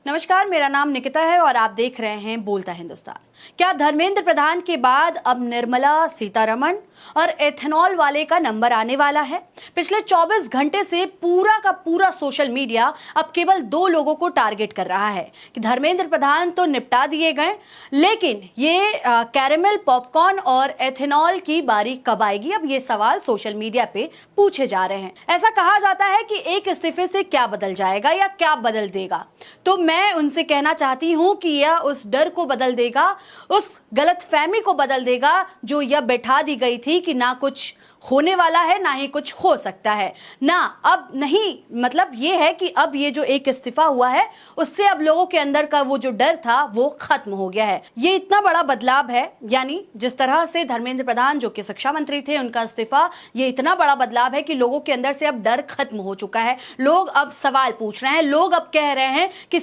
नमस्कार, मेरा नाम निकिता है और आप देख रहे हैं बोलता हिंदुस्तान। क्या धर्मेंद्र प्रधान के बाद अब निर्मला सीतारमण और एथेनॉल वाले का नंबर आने वाला है? पिछले 24 घंटे से पूरा का पूरा सोशल मीडिया अब केवल दो लोगों को टारगेट कर रहा है कि धर्मेंद्र प्रधान तो निपटा दिए गए, लेकिन ये कैरेमल पॉपकॉर्न और एथेनॉल की बारी कब आएगी? अब ये सवाल सोशल मीडिया पे पूछे जा रहे हैं। ऐसा कहा जाता है कि एक इस्तीफे से क्या बदल जाएगा या क्या बदल देगा, तो मैं उनसे कहना चाहती हूं कि यह उस डर को बदल देगा, उस गलतफहमी को बदल देगा जो यह बैठा दी गई थी कि ना कुछ होने वाला है ना ही कुछ हो सकता है, ना अब नहीं। मतलब ये है कि अब ये जो एक इस्तीफा हुआ है उससे अब लोगों के अंदर का वो जो डर था वो खत्म हो गया है। ये इतना बड़ा बदलाव है, यानी जिस तरह से धर्मेंद्र प्रधान जो कि शिक्षा मंत्री थे उनका इस्तीफा, ये इतना बड़ा बदलाव है कि लोगों के अंदर से अब डर खत्म हो चुका है। लोग अब सवाल पूछ रहे हैं, लोग अब कह रहे हैं कि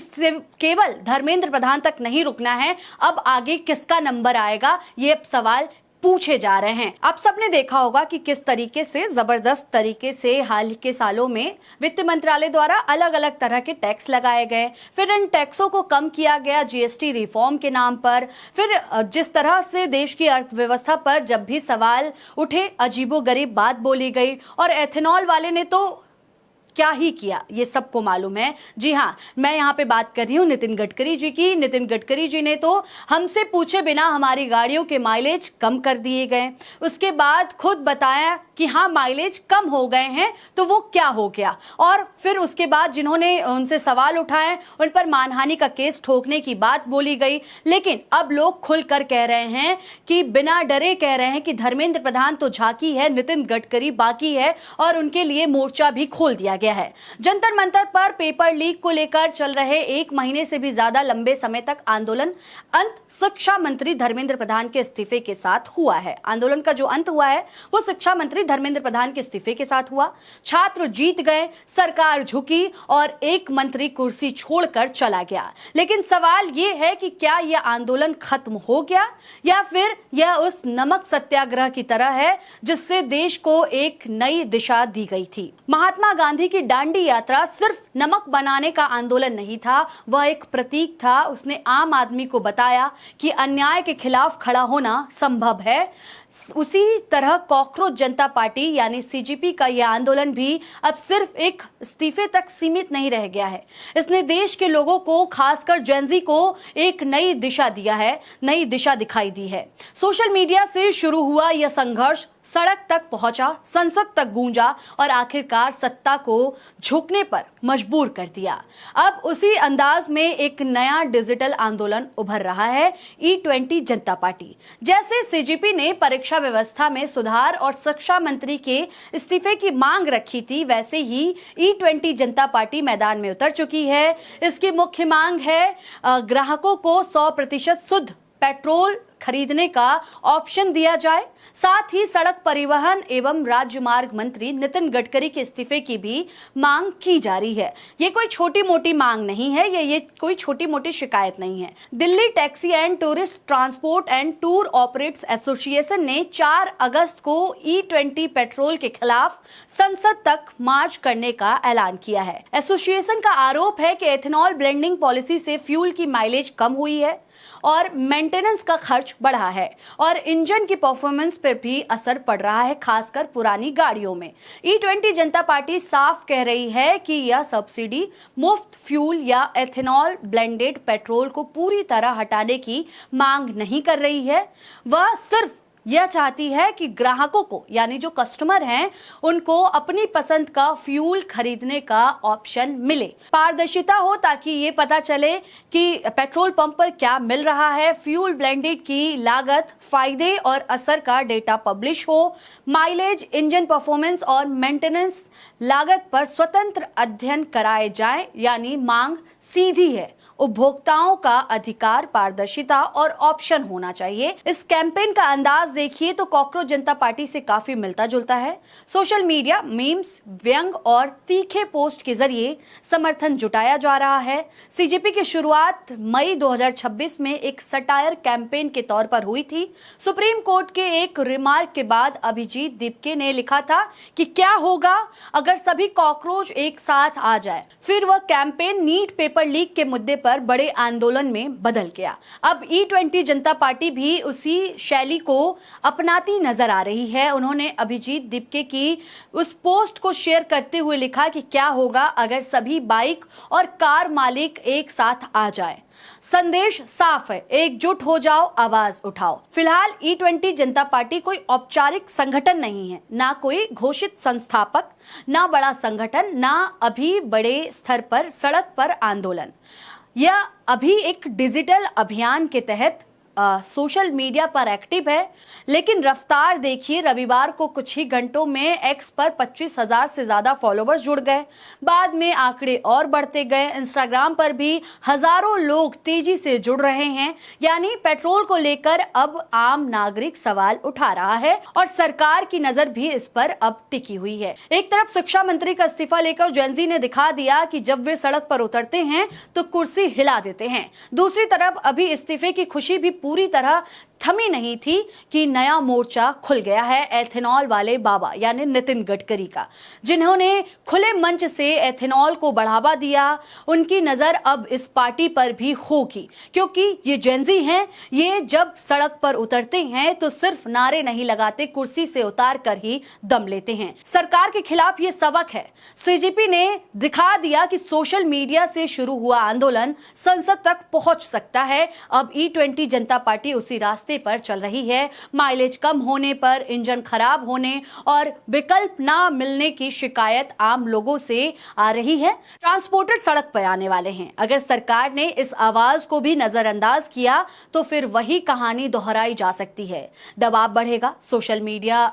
केवल धर्मेंद्र प्रधान तक नहीं रुकना है, अब आगे किसका नंबर आएगा ये अब सवाल पूछे जा रहे हैं। आप सबने देखा होगा कि किस तरीके से जबरदस्त तरीके से हाल के सालों में वित्त मंत्रालय द्वारा अलग अलग तरह के टैक्स लगाए गए, फिर इन टैक्सों को कम किया गया जीएसटी रिफॉर्म के नाम पर। फिर जिस तरह से देश की अर्थव्यवस्था पर जब भी सवाल उठे अजीबोगरीब बात बोली गई, और एथेनॉल वाले ने तो क्या ही किया ये सबको मालूम है। जी हाँ, मैं यहाँ पे बात कर रही हूँ नितिन गडकरी जी की। नितिन गडकरी जी ने तो हमसे पूछे बिना हमारी गाड़ियों के माइलेज कम कर दिए गए, उसके बाद खुद बताया कि हाँ माइलेज कम हो गए हैं, तो वो क्या हो गया। और फिर उसके बाद जिन्होंने उनसे सवाल उठाए उन पर मानहानि का केस ठोकने की बात बोली गई। लेकिन अब लोग खुलकर कह रहे हैं कि बिना डरे कह रहे हैं कि धर्मेंद्र प्रधान तो झांकी है, नितिन गडकरी बाकी है, और उनके लिए मोर्चा भी खोल दिया गया है। जंतर मंतर पर पेपर लीक को लेकर चल रहे 1 महीने से भी ज्यादा लंबे समय तक आंदोलन अंत शिक्षा मंत्री धर्मेंद्र प्रधान के इस्तीफे के साथ हुआ है। आंदोलन का जो अंत हुआ है वो शिक्षा मंत्री धर्मेंद्र प्रधान के इस्तीफे के साथ हुआ। छात्र जीत गए, सरकार झुकी और एक मंत्री कुर्सी छोड़कर चला गया। लेकिन सवाल ये है कि क्या यह आंदोलन खत्म हो गया या फिर यह उस नमक सत्याग्रह की तरह है जिससे देश को एक नई दिशा दी गई थी। महात्मा गांधी की दांडी यात्रा सिर्फ नमक बनाने का आंदोलन नहीं था, वह एक प्रतीक था। उसने आम आदमी को बताया कि अन्याय के खिलाफ खड़ा होना संभव है। उसी तरह कॉकरोच जनता पार्टी यानी सीजेपी का यह आंदोलन भी अब सिर्फ एक इस्तीफे तक सीमित नहीं रह गया है। इसने देश के लोगों को, खासकर जेनजी को एक नई दिशा दिया है, नई दिशा दिखाई दी है। सोशल मीडिया से शुरू हुआ यह संघर्ष सड़क तक पहुंचा, संसद तक गूंजा और आखिरकार सत्ता को झुकने पर मजबूर कर दिया। अब उसी अंदाज में एक नया डिजिटल आंदोलन उभर रहा है, E20 जनता पार्टी। जैसे सीजेपी ने परीक्षा व्यवस्था में सुधार और शिक्षा मंत्री के इस्तीफे की मांग रखी थी, वैसे ही E20 जनता पार्टी मैदान में उतर चुकी है। इसकी मुख्य मांग है ग्राहकों को 100% शुद्ध पेट्रोल खरीदने का ऑप्शन दिया जाए। साथ ही सड़क परिवहन एवं राजमार्ग मंत्री नितिन गडकरी के इस्तीफे की भी मांग की जा रही है। ये कोई छोटी मोटी मांग नहीं है, ये कोई छोटी मोटी शिकायत नहीं है। Delhi taxi and tourist transport and tour operators association ने 4 अगस्त को E20 पेट्रोल के खिलाफ संसद तक मार्च करने का ऐलान किया है। एसोसिएशन का आरोप है कि एथेनॉल ब्लेंडिंग पॉलिसी से फ्यूल की माइलेज कम हुई है और मेंटेनेंस का खर्च बढ़ा है और इंजन की परफॉर्मेंस पर भी असर पड़ रहा है, खासकर पुरानी गाड़ियों में। E20 जनता पार्टी साफ कह रही है कि यह सब्सिडी मुफ्त फ्यूल या एथेनॉल ब्लेंडेड पेट्रोल को पूरी तरह हटाने की मांग नहीं कर रही है। वह सिर्फ यह चाहती है कि ग्राहकों को, यानी जो कस्टमर हैं, उनको अपनी पसंद का फ्यूल खरीदने का ऑप्शन मिले, पारदर्शिता हो, ताकि ये पता चले कि पेट्रोल पंप पर क्या मिल रहा है। फ्यूल ब्लेंडेड की लागत, फायदे और असर का डेटा पब्लिश हो। माइलेज, इंजन परफॉर्मेंस और मेंटेनेंस लागत पर स्वतंत्र अध्ययन कराए जाए, यानी मांग सीधी है। उपभोक्ताओं का अधिकार, पारदर्शिता और ऑप्शन होना चाहिए। इस कैंपेन का अंदाज देखिए तो कॉकरोच जनता पार्टी से काफी मिलता जुलता है। सोशल मीडिया, मीम्स, व्यंग और तीखे पोस्ट के जरिए समर्थन जुटाया जा रहा है। सीजेपी की शुरुआत मई 2026 में एक सटायर कैंपेन के तौर पर हुई थी। सुप्रीम कोर्ट के एक रिमार्क के बाद अभिजीत दीपके ने लिखा था कि क्या होगा अगर सभी कॉकरोच एक साथ आ जाए। फिर वह campaign NEET paper paper leak के मुद्दे पर बड़े आंदोलन में बदल गया। अब E20 जनता पार्टी भी उसी शैली को अपनाती नजर आ रही है। उन्होंने अभिजीत दीपके की उस पोस्ट को शेयर करते हुए लिखा कि क्या होगा अगर सभी बाइक और कार मालिक एक साथ आ जाएं। संदेश साफ है, एकजुट हो जाओ, आवाज उठाओ। फिलहाल E20 जनता पार्टी कोई औपचारिक संगठन नहीं है, ना कोई घोषित संस्थापक, ना बड़ा संगठन, ना अभी बड़े स्तर पर सड़क पर आंदोलन। यह अभी एक डिजिटल अभियान के तहत सोशल मीडिया पर एक्टिव है, लेकिन रफ्तार देखिए। रविवार को कुछ ही घंटों में एक्स पर 25,000 से ज्यादा फॉलोवर्स जुड़ गए। बाद में आंकड़े और बढ़ते गए। इंस्टाग्राम पर भी हजारों लोग तेजी से जुड़ रहे हैं। यानी पेट्रोल को लेकर अब आम नागरिक सवाल उठा रहा है और सरकार की नजर भी इस पर अब टिकी हुई है। एक तरफ शिक्षा मंत्री का इस्तीफा लेकर जेनजी ने दिखा दिया कि जब वे सड़क पर उतरते हैं तो कुर्सी हिला देते हैं। दूसरी तरफ अभी इस्तीफे की खुशी भी पूरी तरह थमी नहीं थी कि नया मोर्चा खुल गया है एथेनॉल वाले बाबा यानी नितिन गडकरी का, जिन्होंने खुले मंच से एथेनॉल को बढ़ावा दिया। उनकी नजर अब इस पार्टी पर भी होगी, क्योंकि ये जेनजी हैं। ये जब सड़क पर उतरते हैं तो सिर्फ नारे नहीं लगाते, कुर्सी से उतार कर ही दम लेते हैं। सरकार के खिलाफ ये सबक है। सीजेपी ने दिखा दिया कि सोशल मीडिया से शुरू हुआ आंदोलन संसद तक पहुंच सकता है। अब E20 जनता पार्टी उसी रास्ते पर चल रही है। माइलेज कम होने पर, इंजन खराब होने और विकल्प ना मिलने की शिकायत आम लोगों से आ रही है। ट्रांसपोर्टर सड़क पर आने वाले हैं। अगर सरकार ने इस आवाज को भी नजरअंदाज किया तो फिर वही कहानी दोहराई जा सकती है। दबाव बढ़ेगा, सोशल मीडिया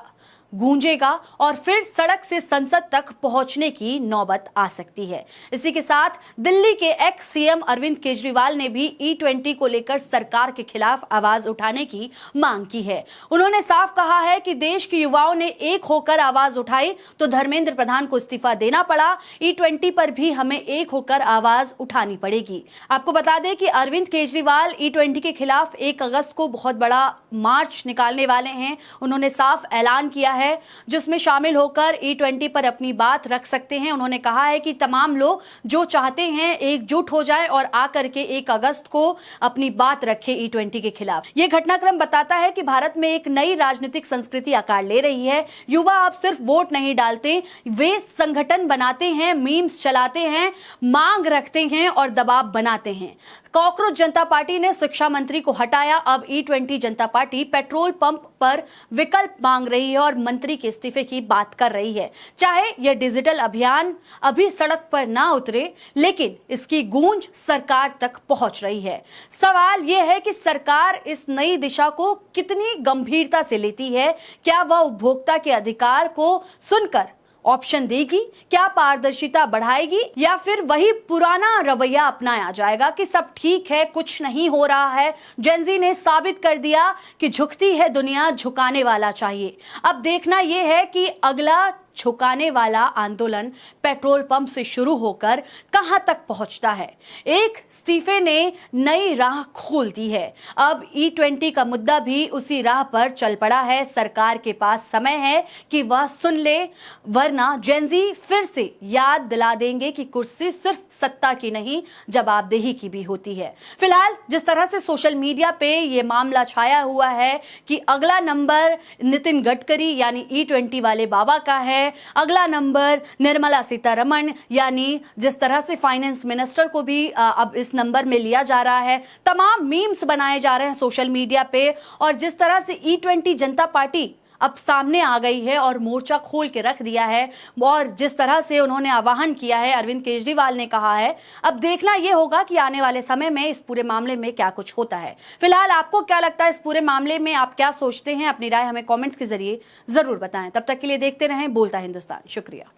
गूंजेगा और फिर सड़क से संसद तक पहुंचने की नौबत आ सकती है। इसी के साथ दिल्ली के एक्स सीएम अरविंद केजरीवाल ने भी E20 को लेकर सरकार के खिलाफ आवाज उठाने की मांग की है। उन्होंने साफ कहा है कि देश के युवाओं ने एक होकर आवाज उठाई तो धर्मेंद्र प्रधान को इस्तीफा देना पड़ा। E20 पर भी हमें एक होकर आवाज उठानी पड़ेगी। आपको बता दें कि अरविंद केजरीवाल E20 के खिलाफ 1 अगस्त को बहुत बड़ा मार्च निकालने वाले हैं। उन्होंने साफ ऐलान किया है जिसमें शामिल होकर E20 पर अपनी बात रख सकते हैं। उन्होंने कहा है कि तमाम लोग जो चाहते हैं एकजुट हो जाएं और आकर के 1 अगस्त को अपनी बात रखें E20 के खिलाफ। यह घटनाक्रम बताता है कि भारत में एक नई राजनीतिक संस्कृति आकार ले रही है। युवा अब सिर्फ वोट नहीं डालते, वे संगठन बनाते हैं, मीम्स चलाते हैं, मांग रखते हैं और दबाव बनाते हैं। कॉकरोच जनता पार्टी ने शिक्षा मंत्री को हटाया। अब E20 जनता पार्टी पेट्रोल पंप पर विकल्प मांग रही है और मंत्री के इस्तीफे की बात कर रही है। चाहे यह डिजिटल अभियान अभी सड़क पर ना उतरे, लेकिन इसकी गूंज सरकार तक पहुंच रही है। सवाल यह है कि सरकार इस नई दिशा को कितनी गंभीरता से लेती है। क्या वह उपभोक्ता के अधिकार को सुनकर ऑप्शन देगी? क्या पारदर्शिता बढ़ाएगी या फिर वही पुराना रवैया अपनाया जाएगा कि सब ठीक है, कुछ नहीं हो रहा है? जेनजी ने साबित कर दिया कि झुकती है दुनिया, झुकाने वाला चाहिए। अब देखना यह है कि अगला झुकाने वाला आंदोलन पेट्रोल पंप से शुरू होकर कहां तक पहुंचता है। एक इस्तीफे ने नई राह खोल दी है। अब E20 का मुद्दा भी उसी राह पर चल पड़ा है। सरकार के पास समय है कि वह सुन ले, वरना जेनजी फिर से याद दिला देंगे कि कुर्सी सिर्फ सत्ता की नहीं, जवाबदेही की भी होती है। फिलहाल जिस तरह से सोशल मीडिया पे ये मामला छाया हुआ है कि अगला नंबर नितिन गडकरी यानी E20 वाले बाबा का है, अगला नंबर निर्मला सीतारमण यानी जिस तरह से फाइनेंस मिनिस्टर को भी अब इस नंबर में लिया जा रहा है। तमाम मीम्स बनाए जा रहे हैं सोशल मीडिया पे और जिस तरह से E20 जनता पार्टी अब सामने आ गई है और मोर्चा खोल के रख दिया है और जिस तरह से उन्होंने आह्वान किया है, अरविंद केजरीवाल ने कहा है, अब देखना यह होगा कि आने वाले समय में इस पूरे मामले में क्या कुछ होता है। फिलहाल आपको क्या लगता है इस पूरे मामले में, आप क्या सोचते हैं? अपनी राय हमें कमेंट्स के जरिए जरूर बताएं। तब तक के लिए देखते रहें बोलता हिंदुस्तान। शुक्रिया।